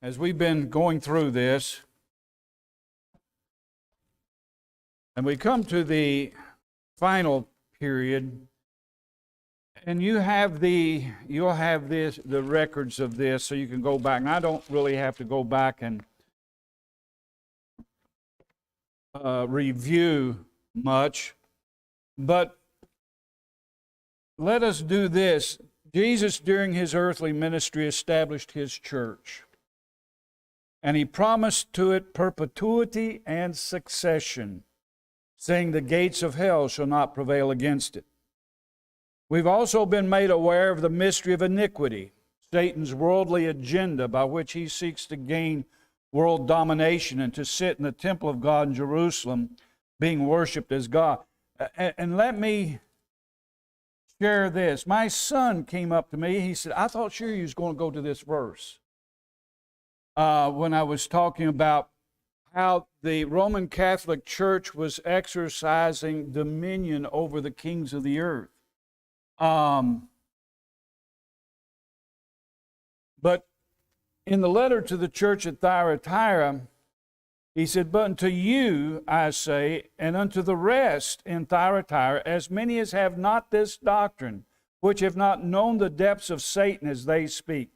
as we've been going through this, and we come to the final period, and you'll have the records of this, so you can go back. And I don't really have to go back and review much, but let us do this. Jesus, during his earthly ministry, established his church, and he promised to it perpetuity and succession, saying the gates of hell shall not prevail against it. We've also been made aware of the mystery of iniquity, Satan's worldly agenda by which he seeks to gain world domination and to sit in the temple of God in Jerusalem, being worshiped as God. And let me share this. My son came up to me. He said, I thought sure you was going to go to this verse when I was talking about how the Roman Catholic Church was exercising dominion over the kings of the earth. But in the letter to the church at Thyatira, he said, but unto you, I say, and unto the rest in Thyatira, as many as have not this doctrine, which have not known the depths of Satan as they speak,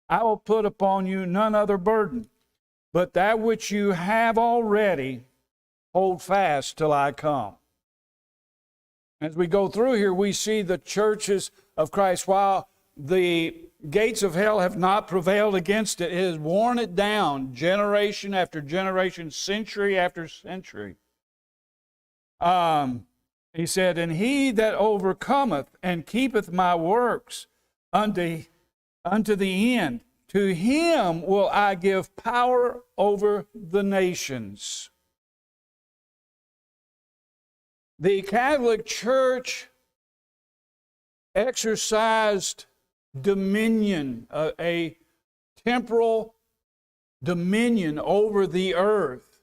I will put upon you none other burden, but that which you have already, hold fast till I come. As we go through here, we see the churches of Christ, while the gates of hell have not prevailed against it, it has worn it down generation after generation, century after century. He said, and he that overcometh and keepeth my works unto the end, to him will I give power over the nations. The Catholic Church exercised dominion, a temporal dominion over the earth,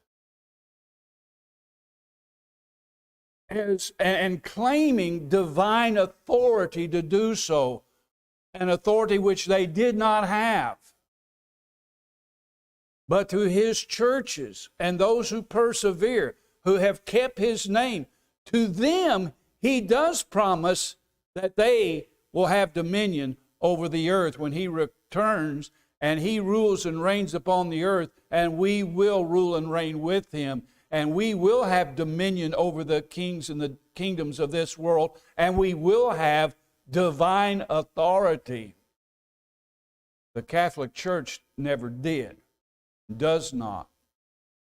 and claiming divine authority to do so, an authority which they did not have. But to his churches and those who persevere, who have kept his name, to them he does promise that they will have dominion over the earth when he returns and he rules and reigns upon the earth, and we will rule and reign with him, and we will have dominion over the kings and the kingdoms of this world, and we will have divine authority. The Catholic Church never did, does not,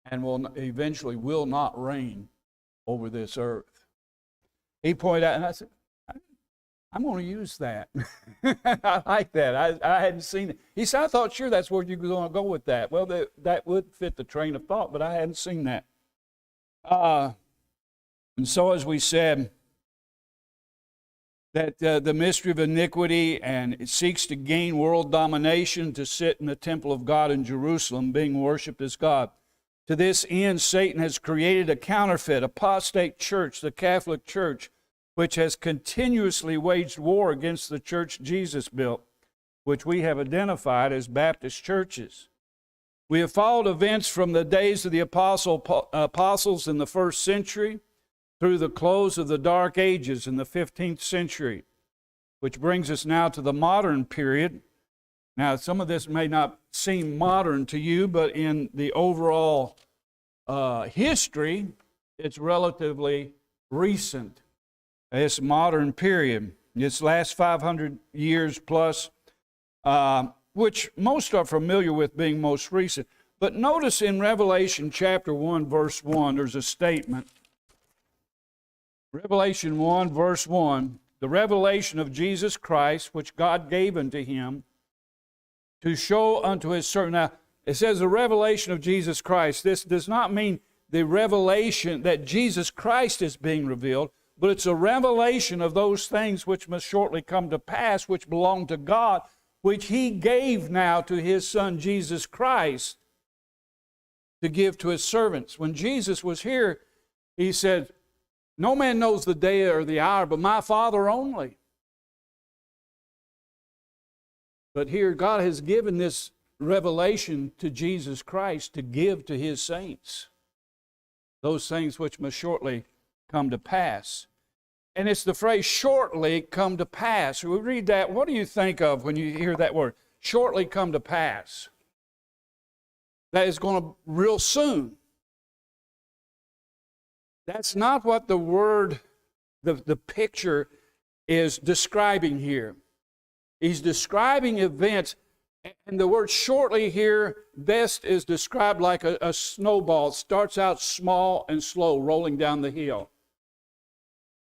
and eventually will not reign over this earth. He pointed out, and I said, I'm going to use that. I like that. I hadn't seen it. He said, I thought sure that's where you were going to go with that. Well, that would fit the train of thought, but I hadn't seen that. And so as we said, that the mystery of iniquity, and it seeks to gain world domination, to sit in the temple of God in Jerusalem, being worshiped as God. To this end, Satan has created a counterfeit, apostate church, the Catholic Church, which has continuously waged war against the church Jesus built, which we have identified as Baptist churches. We have followed events from the days of the apostles in the first century through the close of the Dark Ages in the 15th century, which brings us now to the modern period. Now, some of this may not seem modern to you, but in the overall history, it's relatively recent. This modern period, this last 500 years plus, which most are familiar with being most recent. But notice in Revelation chapter 1, verse 1, there's a statement. Revelation 1, verse 1, the revelation of Jesus Christ, which God gave unto him to show unto his servant. Now, it says the revelation of Jesus Christ. This does not mean the revelation that Jesus Christ is being revealed, but it's a revelation of those things which must shortly come to pass, which belong to God, which he gave now to his Son, Jesus Christ, to give to his servants. When Jesus was here, he said, no man knows the day or the hour, but my Father only. But here God has given this revelation to Jesus Christ to give to his saints. Those things which must shortly come to pass. And it's the phrase shortly come to pass. We read that. What do you think of when you hear that word? Shortly come to pass. That is going to real soon. That's not what the word, the picture is describing here. He's describing events, and the word shortly here best is described like a snowball. It starts out small and slow, rolling down the hill.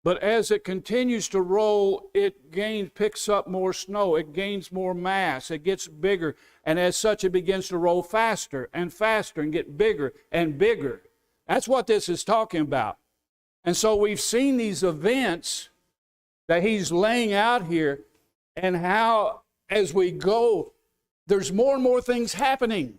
But as it continues to roll, it picks up more snow. It gains more mass. It gets bigger. And as such, it begins to roll faster and faster and get bigger and bigger. That's what this is talking about. And so we've seen these events that he's laying out here, and how as we go, there's more and more things happening.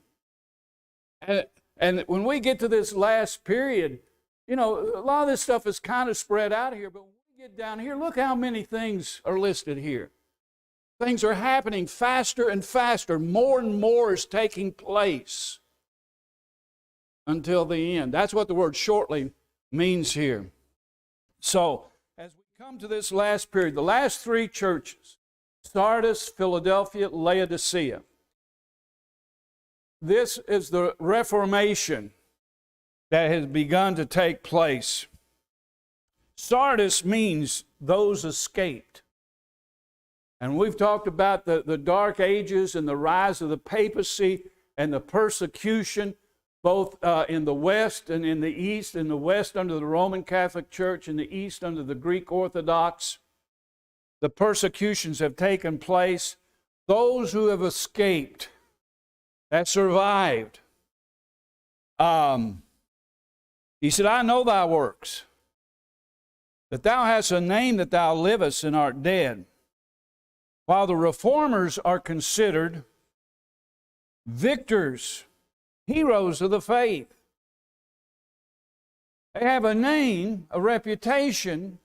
And when we get to this last period, you know, a lot of this stuff is kind of spread out here, but when we get down here, look how many things are listed here. Things are happening faster and faster. More and more is taking place until the end. That's what the word shortly means here. So, as we come to this last period, the last three churches, Sardis, Philadelphia, Laodicea, this is the Reformation that has begun to take place. Sardis means those escaped. And we've talked about the Dark Ages and the rise of the papacy and the persecution, both in the West and in the East. In the West under the Roman Catholic Church, in the East under the Greek Orthodox. The persecutions have taken place. Those who have escaped, that survived. He said, I know thy works, that thou hast a name that thou livest and art dead. While the reformers are considered victors, heroes of the faith. They have a name, a reputation,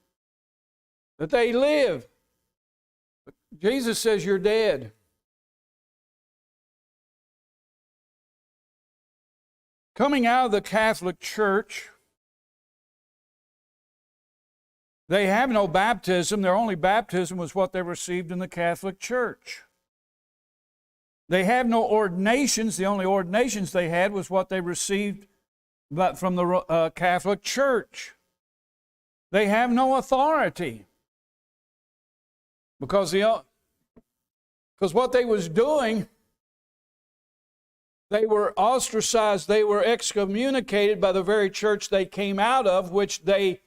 that they live. But Jesus says you're dead. Coming out of the Catholic Church, they have no baptism. Their only baptism was what they received in the Catholic Church. They have no ordinations. The only ordinations they had was what they received from the Catholic Church. They have no authority because what they was doing, they were ostracized, they were excommunicated by the very church they came out of, which they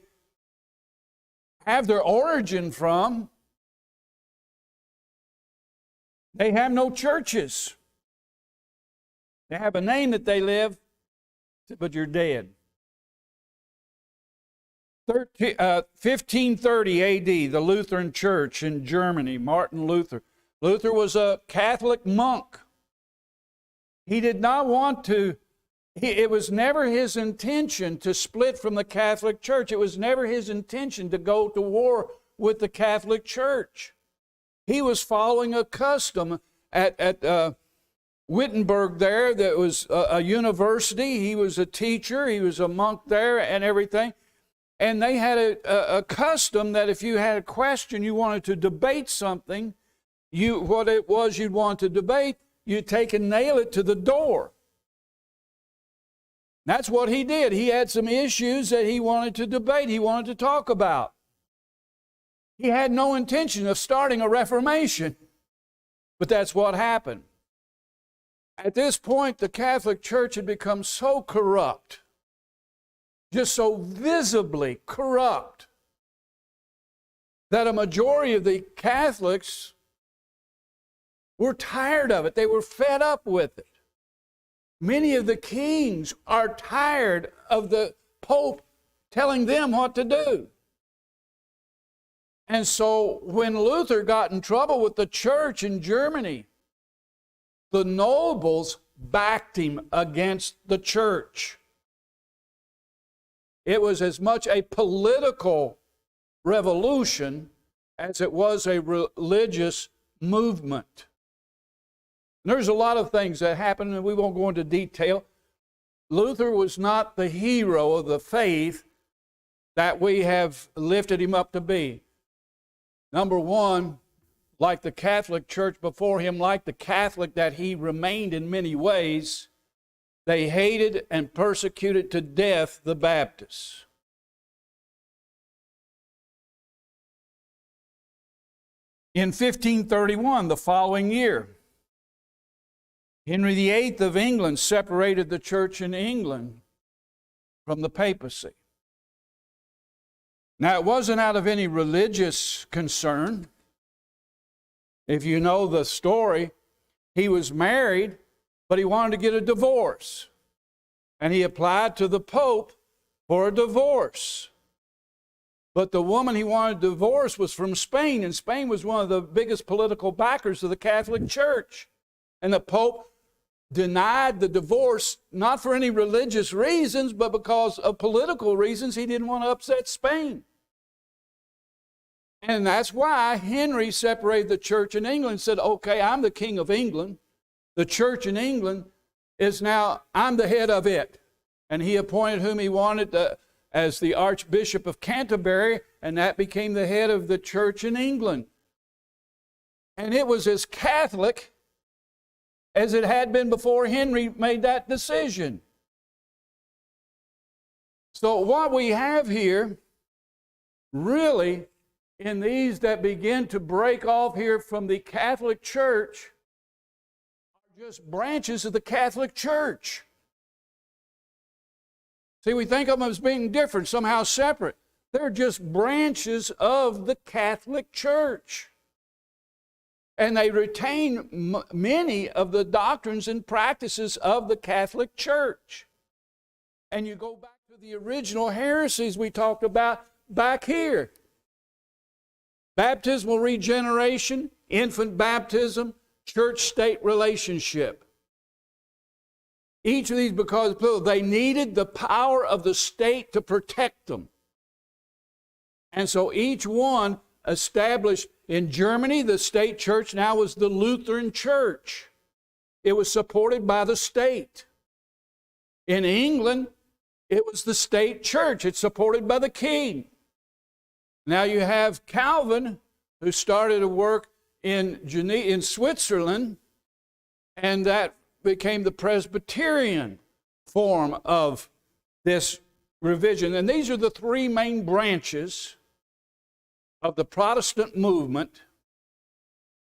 have their origin from. They have no churches. They have a name that they live, but you're dead. 1530 A.D., the Lutheran Church in Germany, Martin Luther. Luther was a Catholic monk. He did not want to, it was never his intention to split from the Catholic Church. It was never his intention to go to war with the Catholic Church. He was following a custom at Wittenberg there that was a university. He was a teacher. He was a monk there and everything. And they had a custom that if you had a question, you wanted to debate something, what it was you'd want to debate, you'd take and nail it to the door. That's what he did. He had some issues that he wanted to debate, he wanted to talk about. He had no intention of starting a reformation, but that's what happened. At this point, the Catholic Church had become so corrupt, just so visibly corrupt, that a majority of the Catholics were tired of it. They were fed up with it. Many of the kings are tired of the Pope telling them what to do. And so when Luther got in trouble with the church in Germany, the nobles backed him against the church. It was as much a political revolution as it was a religious movement. And there's a lot of things that happened, and we won't go into detail. Luther was not the hero of the faith that we have lifted him up to be. Number one, like the Catholic Church before him, like the Catholic that he remained in many ways, they hated and persecuted to death the Baptists. In 1531, the following year, Henry VIII of England separated the church in England from the papacy. Now, it wasn't out of any religious concern. If you know the story, he was married, but he wanted to get a divorce. And he applied to the Pope for a divorce. But the woman he wanted to divorce was from Spain, and Spain was one of the biggest political backers of the Catholic Church. And the Pope denied the divorce, not for any religious reasons, but because of political reasons. He didn't want to upset Spain. And that's why Henry separated the church in England and said, okay, I'm the king of England. The church in England is now, I'm the head of it. And he appointed whom he wanted as the Archbishop of Canterbury, and that became the head of the church in England. And it was as Catholic as it had been before Henry made that decision. So what we have here, really, in these that begin to break off here from the Catholic Church, are just branches of the Catholic Church. See, we think of them as being different, somehow separate. They're just branches of the Catholic Church. And they retain many of the doctrines and practices of the Catholic Church. And you go back to the original heresies we talked about back here. Baptismal regeneration, infant baptism, church-state relationship. Each of these, because they needed the power of the state to protect them. And so each one established. In Germany, the state church now was the Lutheran Church. It was supported by the state. In England, it was the state church. It's supported by the king. Now you have Calvin, who started a work in Switzerland, and that became the Presbyterian form of this revision. And these are the three main branches of the Protestant movement.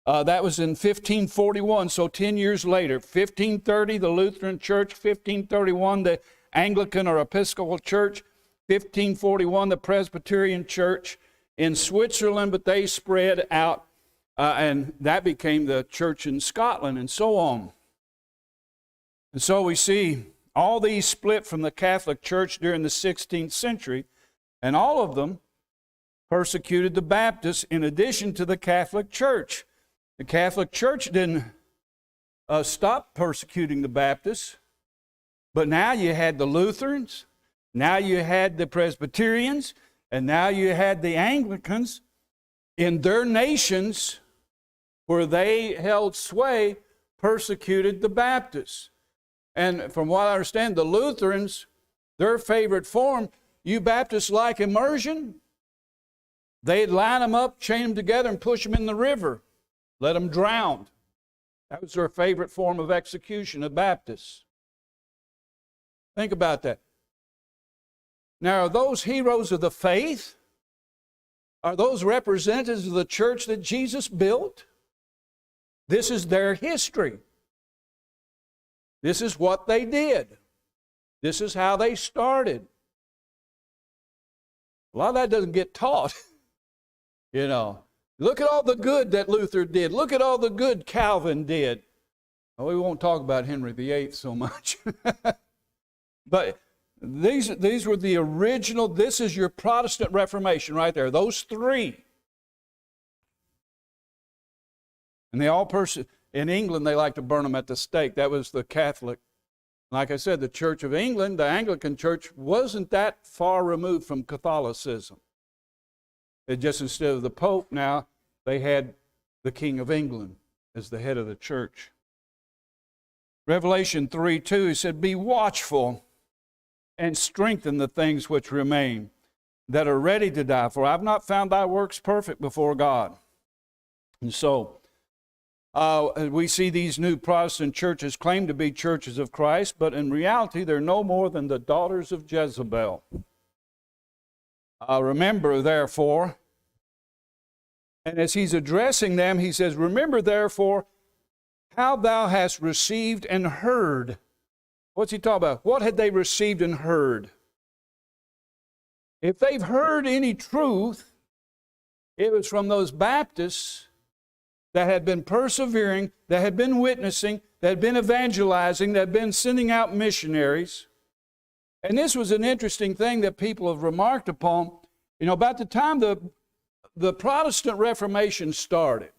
That was in 1541, so 10 years later. 1530, the Lutheran Church. 1531, the Anglican or Episcopal Church. 1541, the Presbyterian Church in Switzerland, but they spread out, and that became the church in Scotland, and so on. And so we see all these split from the Catholic Church during the 16th century, and all of them persecuted the Baptists in addition to the Catholic Church. The Catholic Church didn't stop persecuting the Baptists, but now you had the Lutherans, now you had the Presbyterians, and now you had the Anglicans in their nations where they held sway, persecuted the Baptists. And from what I understand, the Lutherans, their favorite form, you Baptists like immersion? They'd line them up, chain them together, and push them in the river. Let them drown. That was their favorite form of execution of Baptists. Think about that. Now, are those heroes of the faith? Are those representatives of the church that Jesus built? This is their history. This is what they did. This is how they started. A lot of that doesn't get taught. You know, look at all the good that Luther did. Look at all the good Calvin did. Well, we won't talk about Henry VIII so much. But these were the original, this is your Protestant Reformation right there. Those three. And they all, in England, they like to burn them at the stake. That was the Catholic. Like I said, the Church of England, the Anglican Church, wasn't that far removed from Catholicism. It just, instead of the Pope now, they had the King of England as the head of the church. Revelation 3:2, he said, be watchful and strengthen the things which remain that are ready to die, for I've not found thy works perfect before God. And so we see these new Protestant churches claim to be churches of Christ, but in reality they're no more than the daughters of Jezebel. Remember, therefore, and as he's addressing them, he says, remember, therefore, how thou hast received and heard. What's he talking about? What had they received and heard? If they've heard any truth, it was from those Baptists that had been persevering, that had been witnessing, that had been evangelizing, that had been sending out missionaries. And this was an interesting thing that people have remarked upon. You know, about the time the Protestant Reformation started,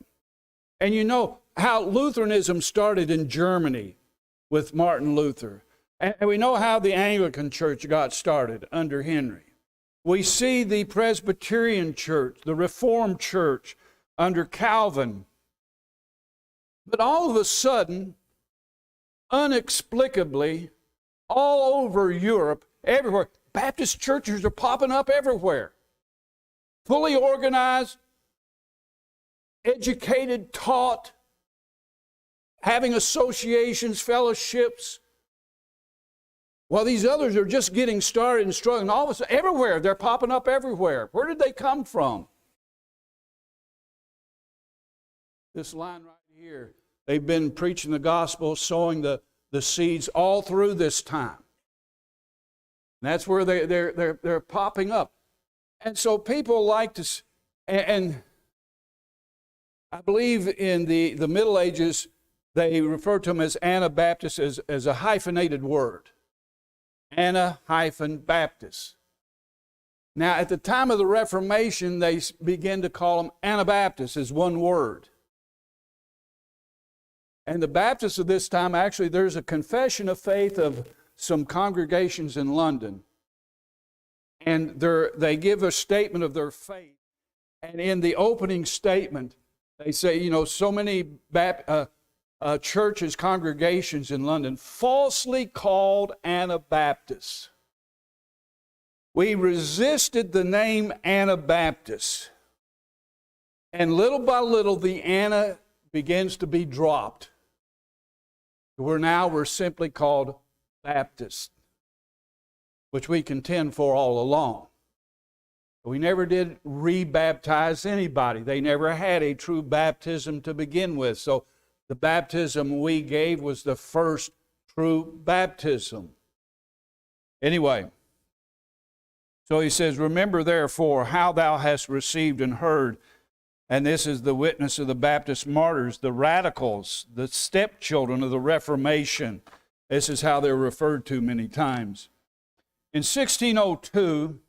and you know how Lutheranism started in Germany with Martin Luther, and we know how the Anglican Church got started under Henry. We see the Presbyterian Church, the Reformed Church under Calvin. But all of a sudden, inexplicably, all over Europe, everywhere, Baptist churches are popping up everywhere. Fully organized, educated, taught, having associations, fellowships, while these others are just getting started and struggling. All of a sudden, everywhere, they're popping up everywhere. Where did they come from? This line right here, they've been preaching the gospel, sowing the seeds all through this time. And that's where they're popping up. And so people like to, and I believe in the Middle Ages, they refer to them as Anabaptists as a hyphenated word. Anna-Baptist. Now, at the time of the Reformation, they began to call them Anabaptists as one word. And the Baptists of this time, actually, there's a confession of faith of some congregations in London. And they give a statement of their faith. And in the opening statement, they say, you know, so many churches, congregations in London, falsely called Anabaptists. We resisted the name Anabaptist. And little by little, the Anna begins to be dropped. We're simply called Baptist, which we contend for all along. We never did rebaptize anybody. They never had a true baptism to begin with. So the baptism we gave was the first true baptism. Anyway, so he says, remember therefore how thou hast received and heard. And this is the witness of the Baptist martyrs, the radicals, the stepchildren of the Reformation. This is how they're referred to many times. In 1602,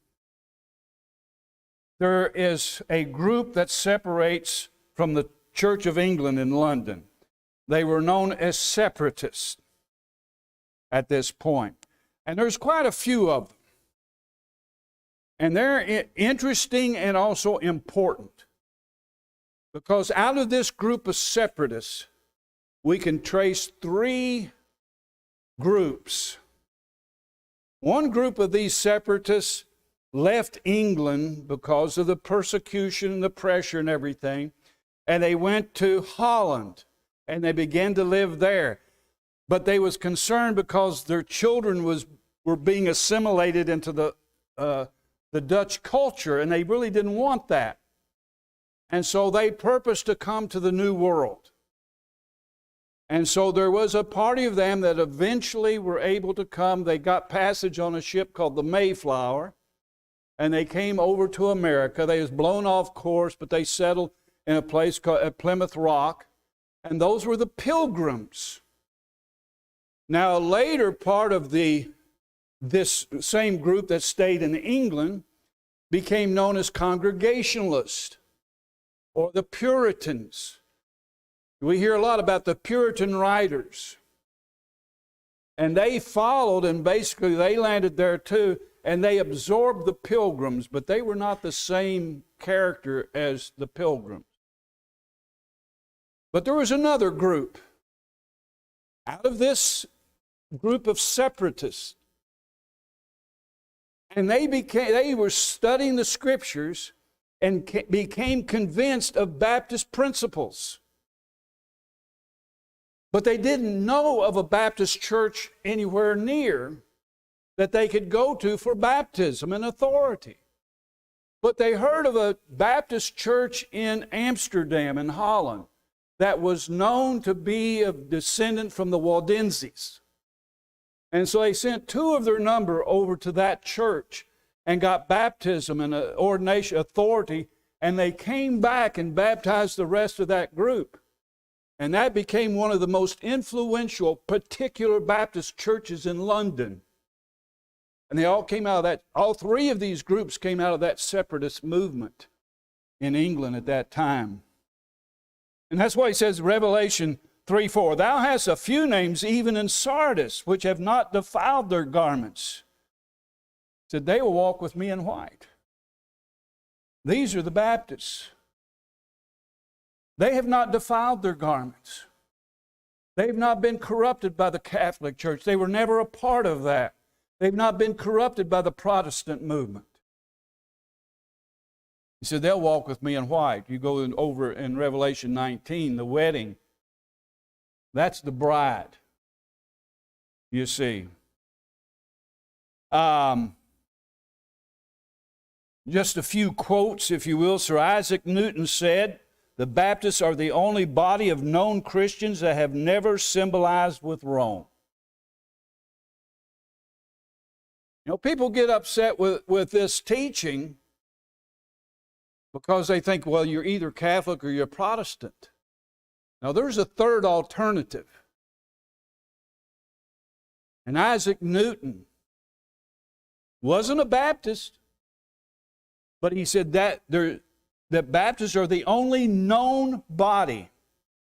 there is a group that separates from the Church of England in London. They were known as separatists at this point. And there's quite a few of them. And they're interesting and also important. Because out of this group of separatists, we can trace three groups. One group of these separatists left England because of the persecution and the pressure and everything, and they went to Holland, and they began to live there. But they was concerned because their children were being assimilated into the Dutch culture, and they really didn't want that. And so they purposed to come to the New World. And so there was a party of them that eventually were able to come. They got passage on a ship called the Mayflower, and they came over to America. They was blown off course, but they settled in a place called Plymouth Rock, and those were the Pilgrims. Now, a later part of this same group that stayed in England became known as Congregationalists, or the Puritans. We hear a lot about the Puritan writers. And they followed, and basically they landed there too, and they absorbed the Pilgrims, but they were not the same character as the Pilgrims. But there was another group out of this group of separatists. And they were studying the Scriptures and became convinced of Baptist principles. But they didn't know of a Baptist church anywhere near that they could go to for baptism and authority. But they heard of a Baptist church in Amsterdam, in Holland, that was known to be a descendant from the Waldenses. And so they sent 2 of their number over to that church and got baptism and ordination authority, and they came back and baptized the rest of that group. And that became one of the most influential particular Baptist churches in London. And they all came out of that, all 3 of these groups came out of that separatist movement in England at that time. And that's why he says, Revelation 3:4, thou hast a few names even in Sardis, which have not defiled their garments. He said, they will walk with me in white. These are the Baptists. They have not defiled their garments. They've not been corrupted by the Catholic Church. They were never a part of that. They've not been corrupted by the Protestant movement. He said, they'll walk with me in white. You go over in Revelation 19, the wedding. That's the bride, you see. Just a few quotes, if you will. Sir Isaac Newton said, the Baptists are the only body of known Christians that have never symbolized with Rome. You know, people get upset with this teaching because they think, well, you're either Catholic or you're Protestant. Now, there's a third alternative. And Isaac Newton wasn't a Baptist, but he said that Baptists are the only known body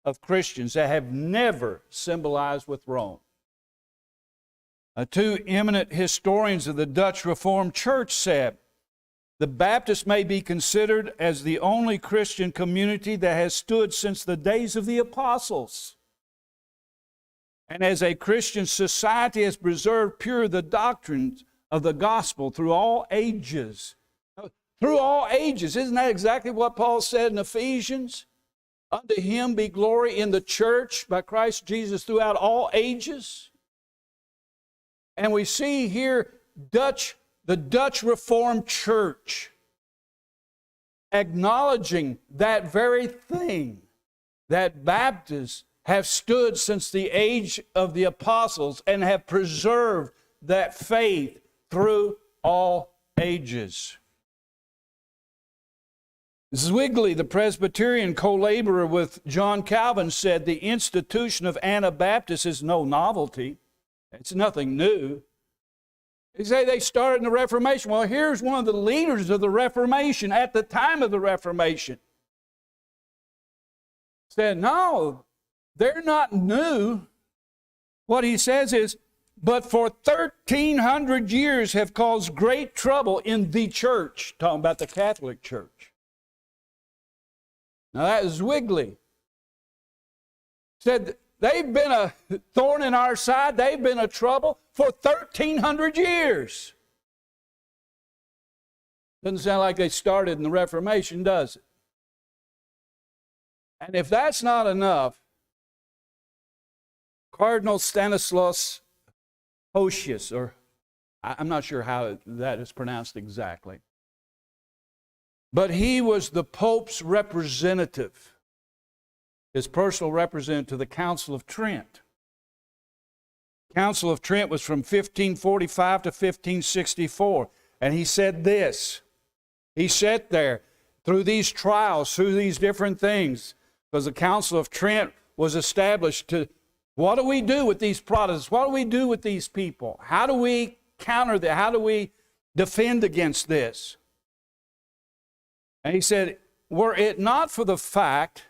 of Christians that have never symbolized with Rome. 2 eminent historians of the Dutch Reformed Church said, the Baptists may be considered as the only Christian community that has stood since the days of the apostles, and as a Christian society has preserved pure the doctrines of the gospel through all ages. Through all ages. Isn't that exactly what Paul said in Ephesians? Unto him be glory in the church by Christ Jesus throughout all ages. And we see here the Dutch Reformed Church acknowledging that very thing, that Baptists have stood since the age of the apostles and have preserved that faith through all ages. Zwingli, the Presbyterian co-laborer with John Calvin, said the institution of Anabaptists is no novelty. It's nothing new. They say they started in the Reformation. Well, here's one of the leaders of the Reformation at the time of the Reformation. Said, no, they're not new. What he says is, but for 1,300 years have caused great trouble in the church, talking about the Catholic Church. Now that is Zwingli. Said they've been a thorn in our side, they've been a trouble for 1,300 years. Doesn't sound like they started in the Reformation, does it? And if that's not enough, Cardinal Stanislaus Hosius, or I'm not sure how that is pronounced exactly, but he was the Pope's representative, his personal representative to the Council of Trent. Council of Trent was from 1545 to 1564, and he said this. He sat there through these trials, through these different things, because the Council of Trent was established to, what do we do with these Protestants? What do we do with these people? How do we counter that? How do we defend against this? And he said, were it not for the fact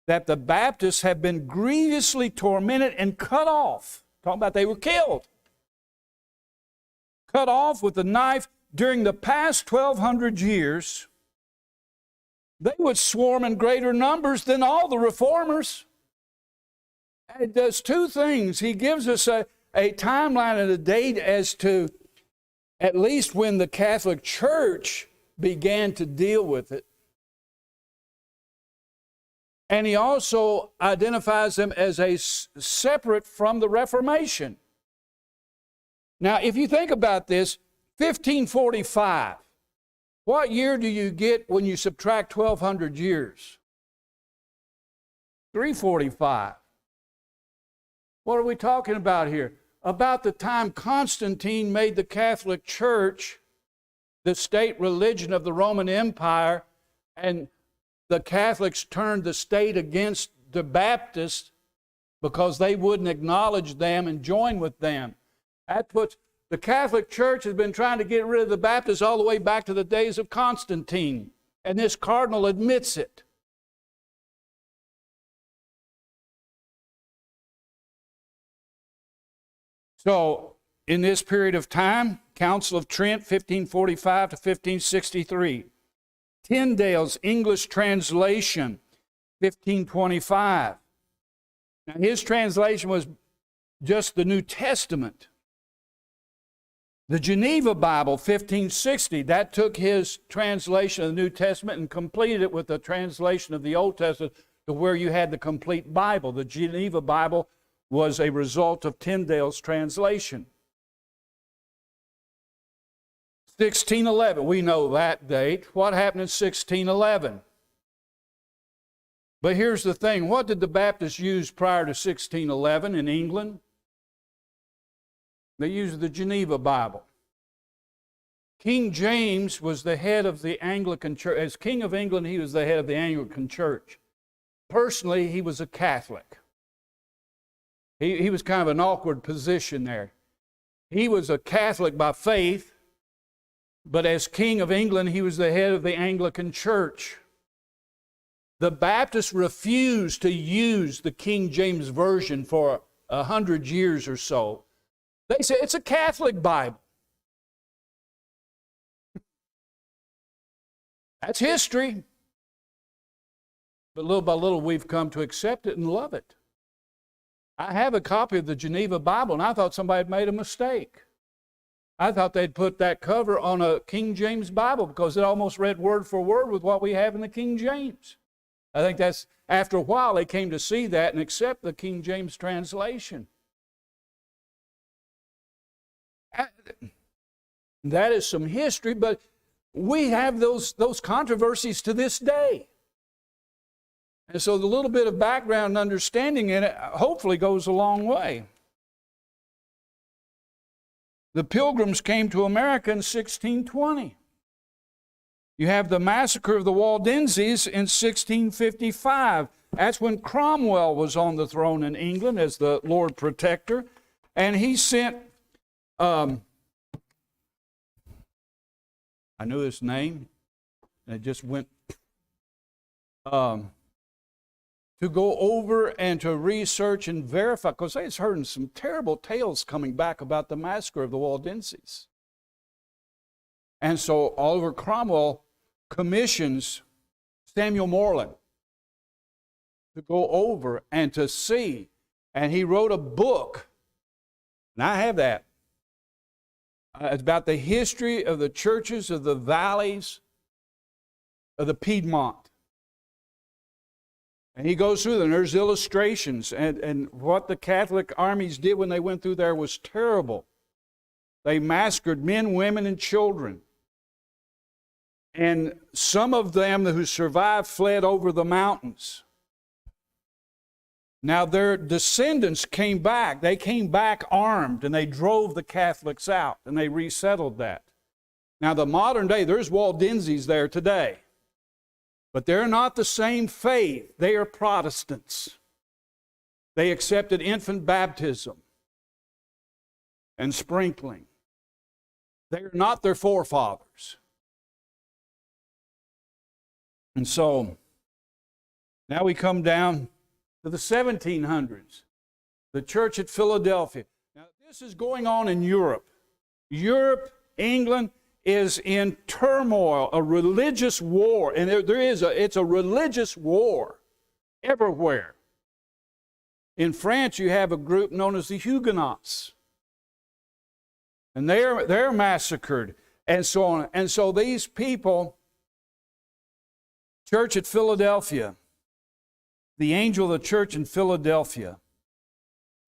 that the Baptists have been grievously tormented and cut off, talking about they were killed, cut off with the knife during the past 1,200 years, they would swarm in greater numbers than all the reformers. It does two things. He gives us a timeline and a date as to at least when the Catholic Church began to deal with it. And he also identifies them as separate from the Reformation. Now, if you think about this, 1545, what year do you get when you subtract 1,200 years? 345. What are we talking about here? About the time Constantine made the Catholic Church the state religion of the Roman Empire, and the Catholics turned the state against the Baptists because they wouldn't acknowledge them and join with them. That's what the Catholic Church has been trying to get rid of the Baptists all the way back to the days of Constantine, and this cardinal admits it. So, in this period of time, Council of Trent, 1545 to 1563. Tyndale's English translation, 1525. Now, his translation was just the New Testament. The Geneva Bible, 1560, that took his translation of the New Testament and completed it with a translation of the Old Testament to where you had the complete Bible. The Geneva Bible was a result of Tyndale's translation. 1611, we know that date. What happened in 1611? But here's the thing, what did the Baptists use prior to 1611 in England? They used the Geneva Bible. King James was the head of the Anglican Church. As King of England, he was the head of the Anglican Church. Personally, he was a Catholic. He was kind of an awkward position there. He was a Catholic by faith, but as King of England, he was the head of the Anglican Church. The Baptists refused to use the King James Version for 100 years or so. They said it's a Catholic Bible. That's history. But little by little, we've come to accept it and love it. I have a copy of the Geneva Bible, and I thought somebody had made a mistake. I thought they'd put that cover on a King James Bible because it almost read word for word with what we have in the King James. I think that's, after a while, they came to see that and accept the King James translation. That is some history, but we have those controversies to this day. And so the little bit of background and understanding in it hopefully goes a long way. The Pilgrims came to America in 1620. You have the massacre of the Waldenses in 1655. That's when Cromwell was on the throne in England as the Lord Protector. And he sent, I knew his name, and it just went, to go over and to research and verify, because they was heard some terrible tales coming back about the massacre of the Waldenses. And so Oliver Cromwell commissions Samuel Morland to go over and to see. And he wrote a book, and I have that. It's about the history of the churches of the valleys of the Piedmont. And he goes through them. There's illustrations. And what the Catholic armies did when they went through there was terrible. They massacred men, women, and children. And some of them who survived fled over the mountains. Now their descendants came back. They came back armed, and they drove the Catholics out, and they resettled that. Now the modern day, there's Waldenses there today. But they're not the same faith. They are Protestants. They accepted infant baptism and sprinkling. They are not their forefathers. And so, now we come down to the 1700s. The church at Philadelphia. Now, this is going on in Europe. Europe, England, is in turmoil, a religious war, and it's a religious war everywhere. In France, you have a group known as the Huguenots. And they're massacred and so on. And so these people, church at Philadelphia, the angel of the church in Philadelphia,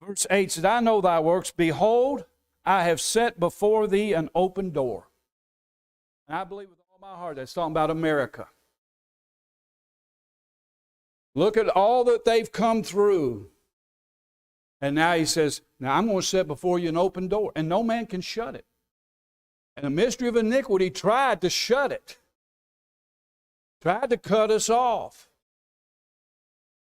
verse 8 said, I know thy works. Behold, I have set before thee an open door. And I believe with all my heart that's talking about America. Look at all that they've come through. And now he says, now I'm going to set before you an open door, and no man can shut it. And the mystery of iniquity tried to shut it, tried to cut us off.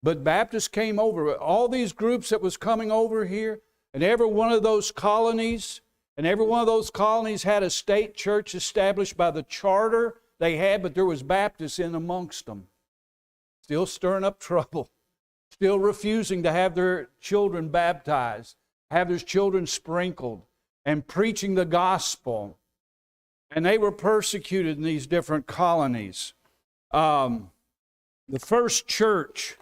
But Baptists came over. All these groups that was coming over here, and every one of those colonies, had a state church established by the charter they had, but there was Baptists in amongst them. Still stirring up trouble. Still refusing to have their children baptized, have their children sprinkled, and preaching the gospel. And they were persecuted in these different colonies. The first church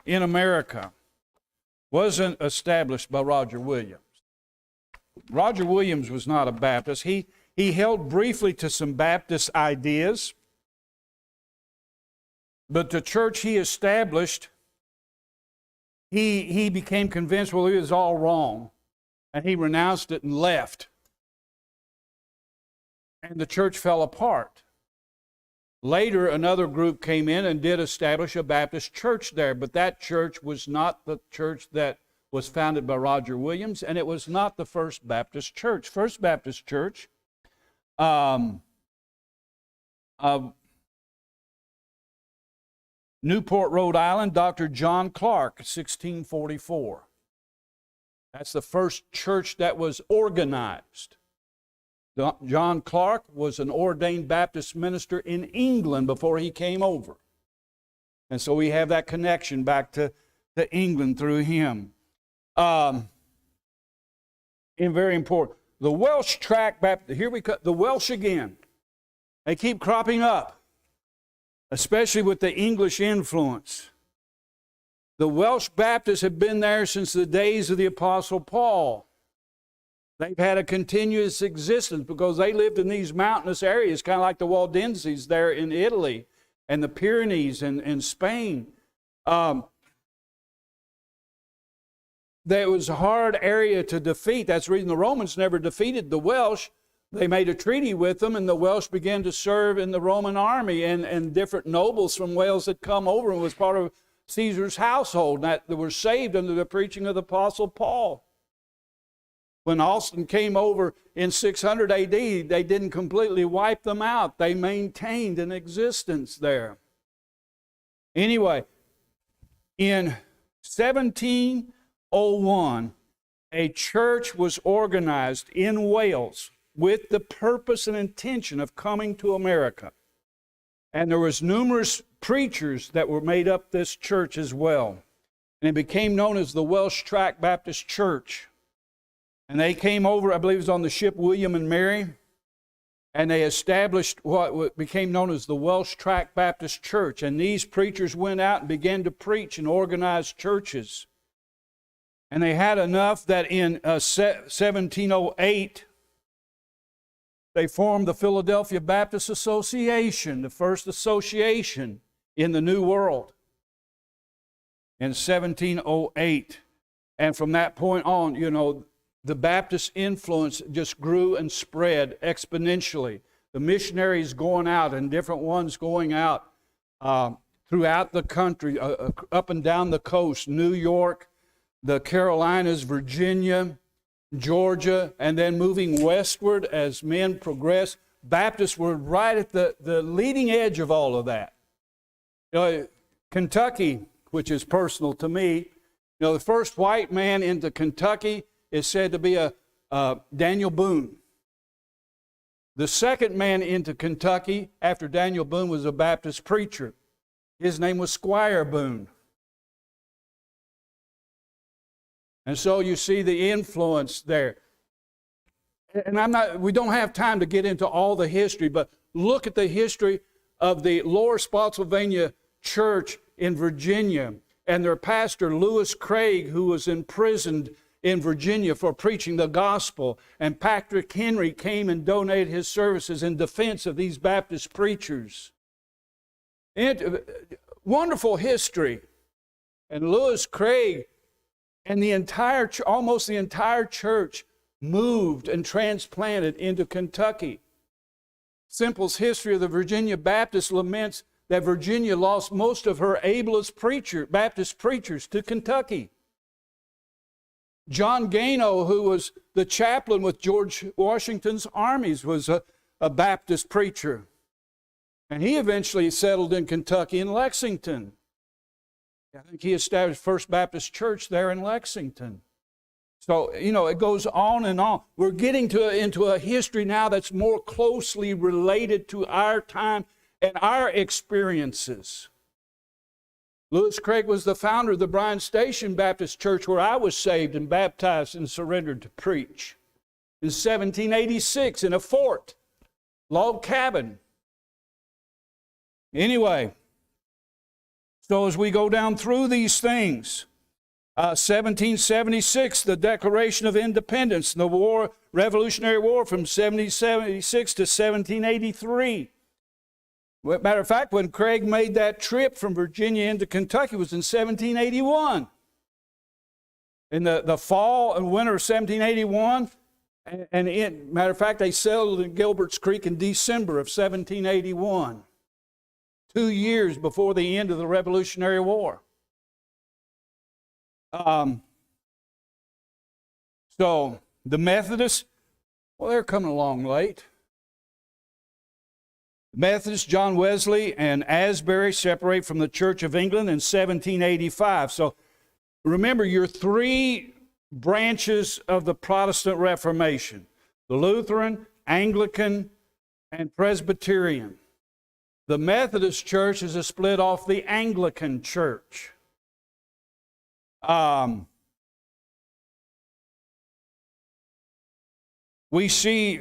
in America wasn't established by Roger Williams. Roger Williams was not a Baptist. He held briefly to some Baptist ideas, but the church he established, he became convinced, well, it was all wrong, and he renounced it and left. And the church fell apart. Later, another group came in and did establish a Baptist church there, but that church was not the church that was founded by Roger Williams, and it was not the First Baptist Church. First Baptist Church, Newport, Rhode Island, Dr. John Clark, 1644. That's the first church that was organized. John Clark was an ordained Baptist minister in England before he came over. And so we have that connection back to England through him. And very important, the Welsh tract Baptist, here we cut the Welsh again. They keep cropping up, especially with the English influence. The Welsh Baptists have been there since the days of the Apostle Paul. They've had a continuous existence because they lived in these mountainous areas, kind of like the Waldenses there in Italy and the Pyrenees in Spain. That was a hard area to defeat. That's the reason the Romans never defeated the Welsh. They made a treaty with them, and the Welsh began to serve in the Roman army, and different nobles from Wales had come over and was part of Caesar's household that were saved under the preaching of the Apostle Paul. When Austin came over in 600 AD, they didn't completely wipe them out. They maintained an existence there. Anyway, in 1701, a church was organized in Wales with the purpose and intention of coming to America. And there was numerous preachers that were made up this church as well. And it became known as the Welsh Tract Baptist Church. And they came over, I believe it was on the ship William and Mary, and they established what became known as the Welsh Tract Baptist Church. And these preachers went out and began to preach and organize churches. And they had enough that in 1708, they formed the Philadelphia Baptist Association, the first association in the New World, in 1708. And from that point on, the Baptist influence just grew and spread exponentially. The missionaries going out and different ones going out throughout the country, up and down the coast, New York, the Carolinas, Virginia, Georgia, and then moving westward as men progressed. Baptists were right at the leading edge of all of that. Kentucky, which is personal to me, the first white man into Kentucky is said to be Daniel Boone. The second man into Kentucky after Daniel Boone was a Baptist preacher. His name was Squire Boone. And so you see the influence there. And we don't have time to get into all the history, but look at the history of the Lower Spotsylvania Church in Virginia and their pastor, Lewis Craig, who was imprisoned in Virginia for preaching the gospel. And Patrick Henry came and donated his services in defense of these Baptist preachers. Wonderful history. And Lewis Craig and almost the entire church moved and transplanted into Kentucky. Semple's History of the Virginia Baptists laments that Virginia lost most of her ablest Baptist preachers to Kentucky. John Gano, who was the chaplain with George Washington's armies, was a Baptist preacher. And he eventually settled in Kentucky in Lexington. I think he established First Baptist Church there in Lexington. So, it goes on and on. We're getting into a history now that's more closely related to our time and our experiences. Lewis Craig was the founder of the Bryan Station Baptist Church, where I was saved and baptized and surrendered to preach. In 1786, in a fort, log cabin. Anyway, so as we go down through these things, 1776, the Declaration of Independence, the Revolutionary War from 1776 to 1783. Matter of fact, when Craig made that trip from Virginia into Kentucky, it was in 1781. In the fall and winter of 1781, matter of fact, they settled in Gilbert's Creek in December of 1781, 2 years before the end of the Revolutionary War. So the Methodists, well, they're coming along late. Methodists, John Wesley and Asbury separate from the Church of England in 1785. So remember your three branches of the Protestant Reformation: the Lutheran, Anglican, and Presbyterian. The Methodist Church is a split off the Anglican Church. We see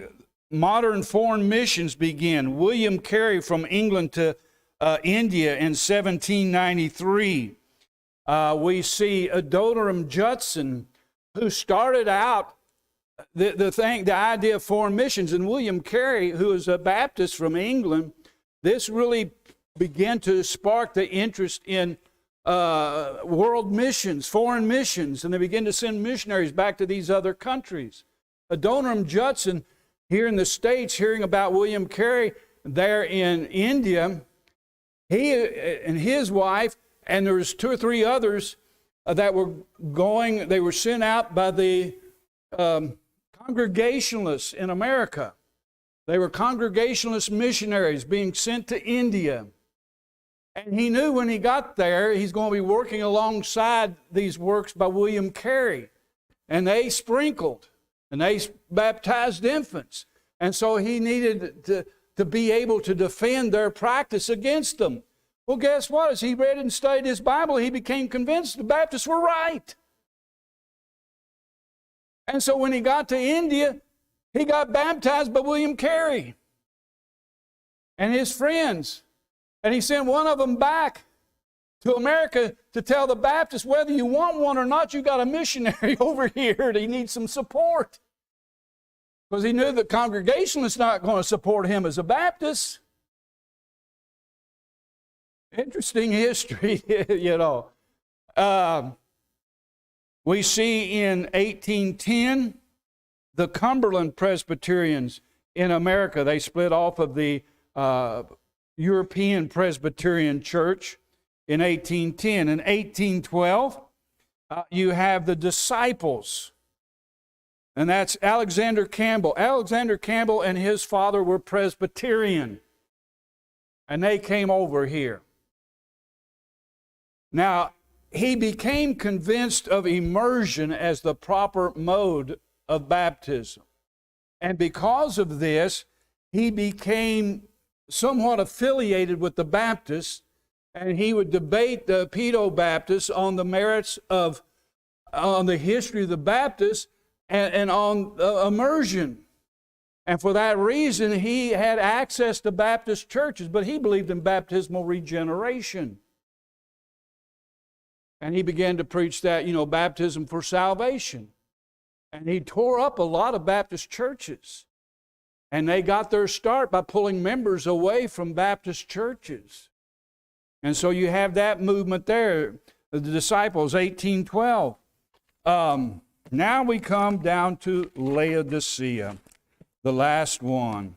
modern foreign missions begin. William Carey from England to India in 1793. We see Adoniram Judson, who started out the idea of foreign missions, and William Carey, who is a Baptist from England. This really began to spark the interest in world missions, foreign missions, and they began to send missionaries back to these other countries. Adoniram Judson, here in the States, hearing about William Carey there in India, he and his wife, and there was 2 or 3 others that were going, they were sent out by the Congregationalists in America. They were Congregationalist missionaries being sent to India. And he knew when he got there, he's going to be working alongside these works by William Carey. And they sprinkled, and they baptized infants. And so he needed to be able to defend their practice against them. Well, guess what? As he read and studied his Bible, he became convinced the Baptists were right. And so when he got to India, he got baptized by William Carey and his friends. And he sent one of them back to America to tell the Baptists, whether you want one or not, you got a missionary over here that he needs some support. Because he knew the Congregationalists not going to support him as a Baptist. Interesting history, We see in 1810, the Cumberland Presbyterians in America, they split off of the European Presbyterian Church in 1810. In 1812, you have the Disciples, and that's Alexander Campbell. Alexander Campbell and his father were Presbyterian, and they came over here. Now, he became convinced of immersion as the proper mode of baptism. And because of this, he became somewhat affiliated with the Baptists, and he would debate the Pedo-Baptists on the merits of, on the history of the Baptists and on immersion. And for that reason, he had access to Baptist churches, but he believed in baptismal regeneration. And he began to preach that, baptism for salvation. And he tore up a lot of Baptist churches. And they got their start by pulling members away from Baptist churches. And so you have that movement there, the disciples, 1812. Now we come down to Laodicea, the last one.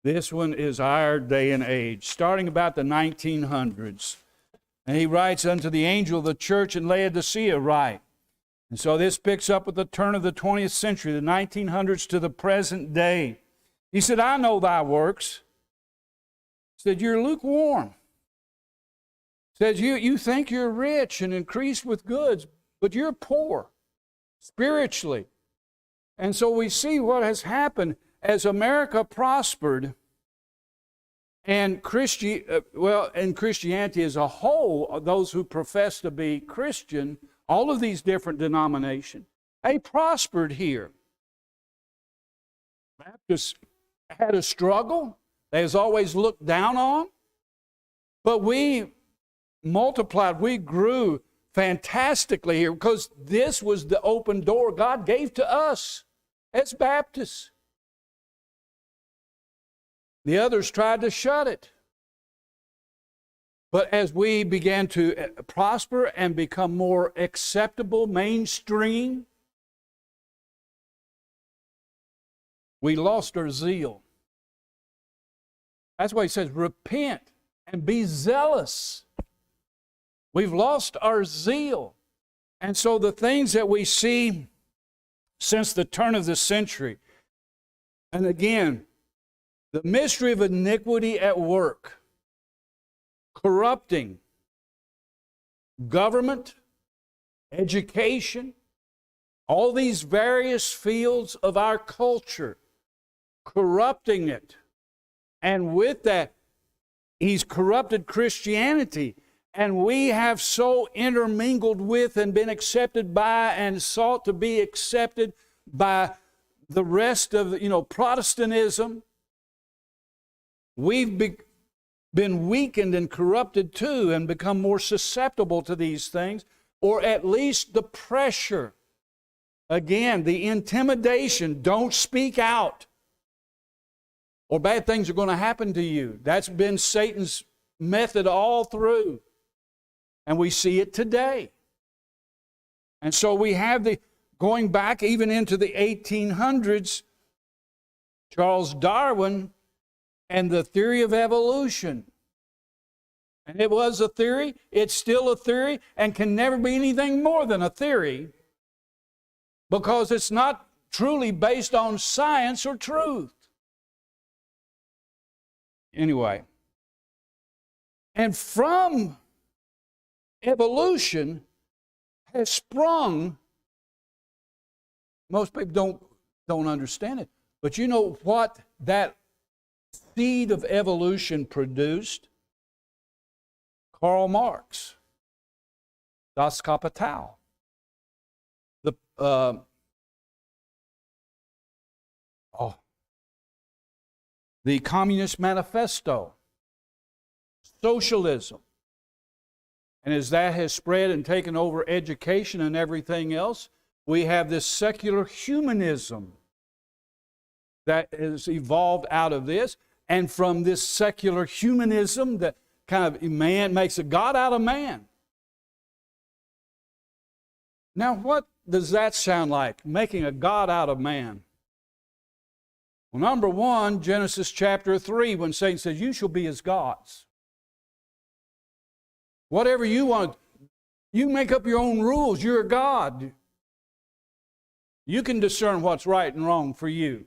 This one is our day and age, starting about the 1900s. And he writes, unto the angel of the church in Laodicea write. And so this picks up at the turn of the 20th century, the 1900s to the present day. He said, I know thy works. He said, you're lukewarm. He says, you think you're rich and increased with goods, but you're poor spiritually. And so we see what has happened as America prospered, and Christianity as a whole, those who profess to be Christian, all of these different denominations, they prospered here. Baptists had a struggle. They was always looked down on. But we multiplied, we grew fantastically here because this was the open door God gave to us as Baptists. The others tried to shut it. But as we began to prosper and become more acceptable, mainstream, we lost our zeal. That's why he says, repent and be zealous. We've lost our zeal. And so the things that we see since the turn of the century, and again, the mystery of iniquity at work, corrupting government, education, all these various fields of our culture, corrupting it. And with that, he's corrupted Christianity. And we have so intermingled with and been accepted by and sought to be accepted by the rest of, Protestantism. We've been weakened and corrupted too and become more susceptible to these things, or at least the pressure. Again, the intimidation, don't speak out, or bad things are going to happen to you. That's been Satan's method all through. And we see it today. And so we have going back even into the 1800s, Charles Darwin and the theory of evolution. And it was a theory, it's still a theory, and can never be anything more than a theory because it's not truly based on science or truth. Anyway, and from evolution has sprung, most people don't understand it, but you know what that seed of evolution produced? Karl Marx, Das Kapital, the Communist Manifesto, socialism. And as that has spread and taken over education and everything else, we have this secular humanism that has evolved out of this. And from this secular humanism, that kind of man makes a God out of man. Now, what does that sound like, making a God out of man? Well, number one, Genesis chapter 3, when Satan says, you shall be as gods. Whatever you want, you make up your own rules. You're a God. You can discern what's right and wrong for you.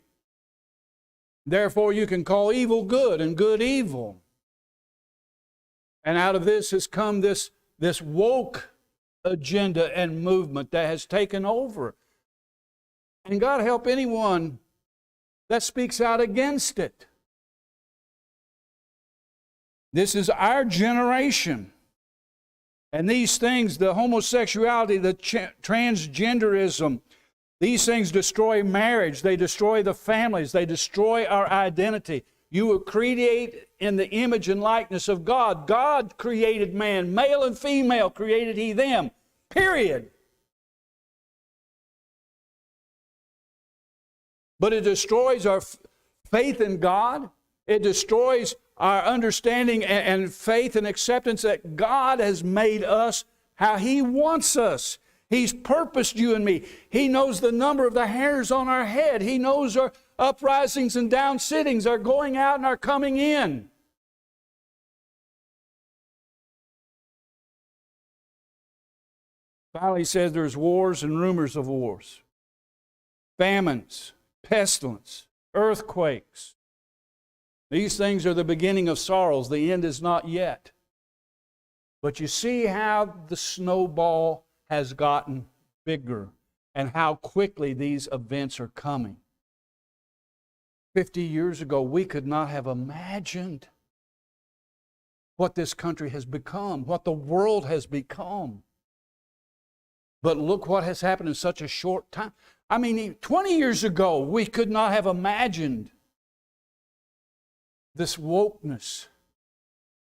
Therefore, you can call evil good and good evil. And out of this has come this woke agenda and movement that has taken over. And God help anyone that speaks out against it. This is our generation. And these things, the homosexuality, the transgenderism, these things destroy marriage. They destroy the families. They destroy our identity. You were created in the image and likeness of God. God created man, male and female created He them. Period. But it destroys our faith in God. It destroys our understanding and faith and acceptance that God has made us how He wants us. He's purposed you and me. He knows the number of the hairs on our head. He knows our uprisings and downsittings, our going out and our coming in. Finally, he says there's wars and rumors of wars, famines, pestilence, earthquakes. These things are the beginning of sorrows. The end is not yet. But you see how the snowball has gotten bigger and how quickly these events are coming. 50 years ago, we could not have imagined what this country has become, what the world has become. But look what has happened in such a short time. I mean, 20 years ago, we could not have imagined this wokeness.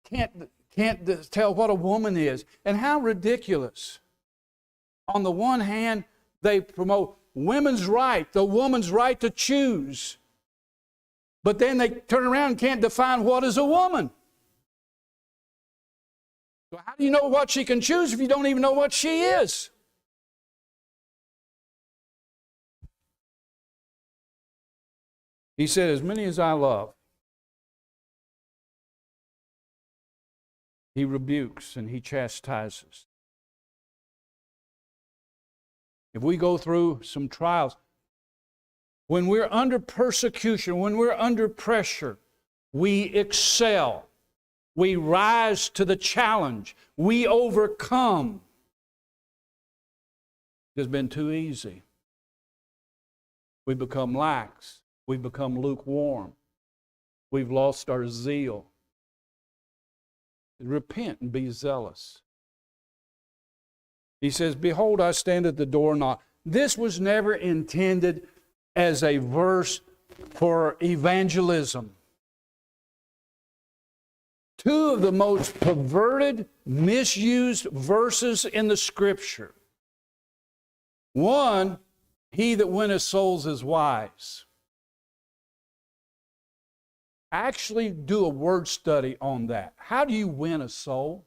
Can't tell what a woman is. And how ridiculous. On the one hand, they promote women's right, the woman's right to choose. But then they turn around and can't define what is a woman. So how do you know what she can choose if you don't even know what she is? He said, as many as I love, He rebukes and He chastises. If we go through some trials, when we're under persecution, when we're under pressure, we excel. We rise to the challenge. We overcome. It's been too easy. We become lax. We become lukewarm. We've lost our zeal. Repent and be zealous. He says, behold, I stand at the door and knock. This was never intended as a verse for evangelism. Two of the most perverted, misused verses in the Scripture. One, he that winneth souls is wise. Actually do a word study on that. How do you win a soul?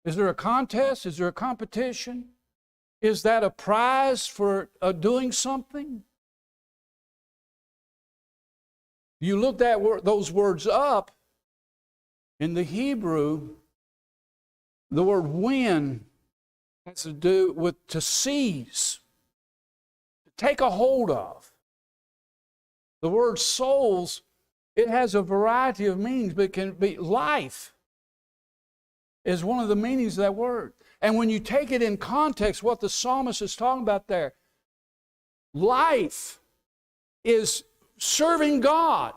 Is there a contest? Is there a competition? Is that a prize for doing something? You look those words up, in the Hebrew, the word win has to do with to seize, to take a hold of. The word souls, it has a variety of meanings, but it can be life is one of the meanings of that word. And when you take it in context, what the psalmist is talking about there, life is serving God,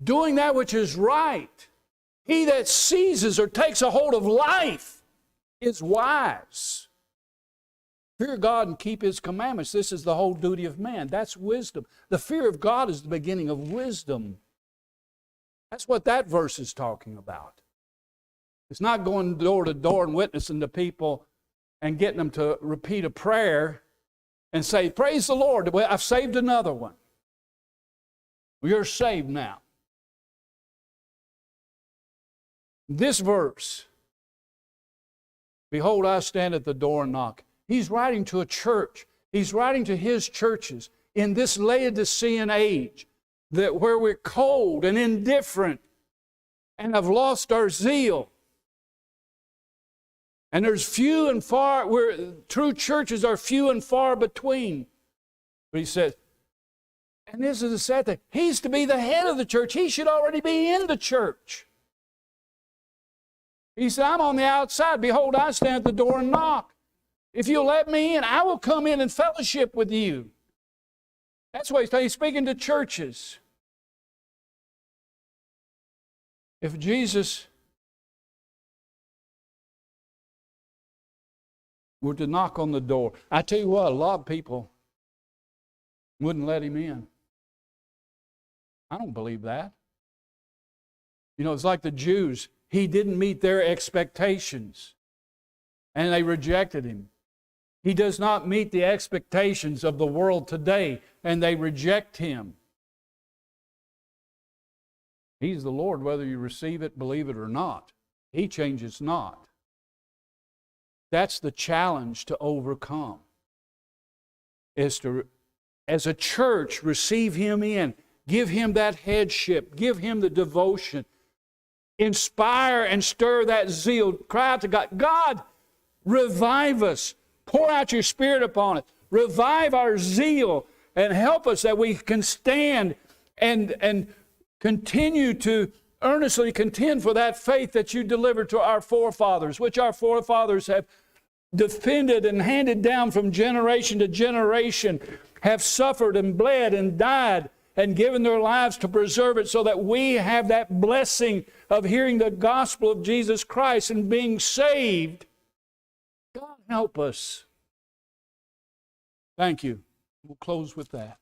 doing that which is right. He that seizes or takes a hold of life is wise. Fear God and keep His commandments. This is the whole duty of man. That's wisdom. The fear of God is the beginning of wisdom. That's what that verse is talking about. It's not going door to door and witnessing to people and getting them to repeat a prayer and say, praise the Lord, well, I've saved another one. Well, you're saved now. This verse, behold, I stand at the door and knock. He's writing to a church. He's writing to his churches in this Laodicean age where we're cold and indifferent and have lost our zeal. And there's few and far, true churches are few and far between. But he says, and this is the sad thing, he's to be the head of the church. He should already be in the church. He said, I'm on the outside. Behold, I stand at the door and knock. If you'll let me in, I will come in and fellowship with you. That's what he's speaking to churches. If Jesus were to knock on the door, I tell you what, a lot of people wouldn't let him in. I don't believe that. You know, it's like the Jews. He didn't meet their expectations, and they rejected him. He does not meet the expectations of the world today, and they reject him. He's the Lord, whether you receive it, believe it, or not. He changes not. That's the challenge to overcome, is to, as a church, receive him in, give him that headship, give him the devotion, inspire and stir that zeal. Cry out to God, God, revive us. Pour out your Spirit upon it. Revive our zeal and help us that we can stand and continue to earnestly contend for that faith that you delivered to our forefathers, which our forefathers have defended and handed down from generation to generation, have suffered and bled and died and given their lives to preserve it so that we have that blessing of hearing the gospel of Jesus Christ and being saved. God help us. Thank you. We'll close with that.